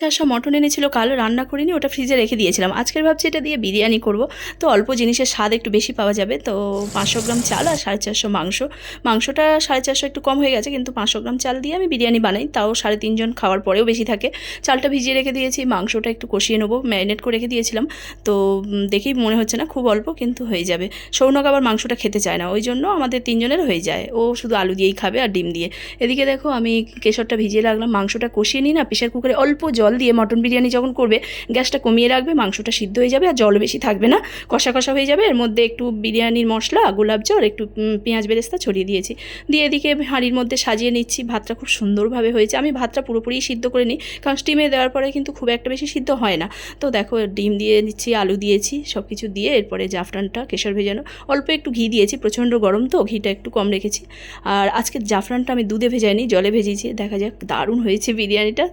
সব মটন এনেছিল কাল, রান্না করিনি, ওটা ফ্রিজে রেখে দিয়েছিলাম। আজকের ভাবছি এটা দিয়ে বিরিয়ানি করব। তো অল্প জিনিসের স্বাদ একটু বেশি পাওয়া যাবে। তো 500 গ্রাম চাল আর 450 মাংস। মাংসটা 450 একটু কম হয়ে গেছে, কিন্তু 500 গ্রাম চাল দিয়ে আমি বিরিয়ানি বানাই, তাও 3.5 জন খাওয়ার পরেও বেশি থাকে। চালটা ভিজিয়ে রেখে দিয়েছি, মাংসটা একটু কষিয়ে নেবো, ম্যারিনেট করে রেখে দিয়েছিলাম। তো দেখেই মনে হচ্ছে না খুব অল্প, কিন্তু হয়ে যাবে। সৌনক আবার মাংসটা খেতে চায় না, ওই জন্য আমাদের 3 জনের হয়ে যায়, ও শুধু আলু দিয়েই খাবে আর ডিম দিয়ে। এদিকে দেখো আমি কেশরটা ভিজিয়ে রাখলাম, মাংসটা কষিয়ে নিই না প্রেশার কুকারে, অল্প জল দিয়ে। মটন বিরিয়ানি যখন করবে গ্যাসটা কমিয়ে রাখবে, মাংসটা সিদ্ধ হয়ে যাবে আর জল বেশি থাকবে না, কষা কষা হয়ে যাবে। এর মধ্যে একটু বিরিয়ানির মশলা, গোলাপ জল, একটু পেঁয়াজ বেরেস্তা ছড়িয়ে দিয়েছি, দিয়ে এদিকে হাঁড়ির মধ্যে সাজিয়ে নিচ্ছি। ভাতটা খুব সুন্দরভাবে হয়েছে, আমি ভাতটা পুরোপুরি সিদ্ধ করে নিই, কারণ স্টিমে দেওয়ার পরে কিন্তু খুব একটা বেশি সিদ্ধ হয় না। তো দেখো ডিম দিয়ে দিচ্ছি, আলু দিয়েছি, সব কিছু দিয়ে এরপরে জাফরানটা কেশর ভেজানো, অল্প একটু ঘি দিয়েছি, প্রচণ্ড গরম তো ঘিটা একটু কম রেখেছি। আর আজকে জাফরানটা আমি দুধে ভেজাইনি, জলে ভেজিয়েছি। দেখা যাক, দারুণ হয়েছে বিরিয়ানিটা।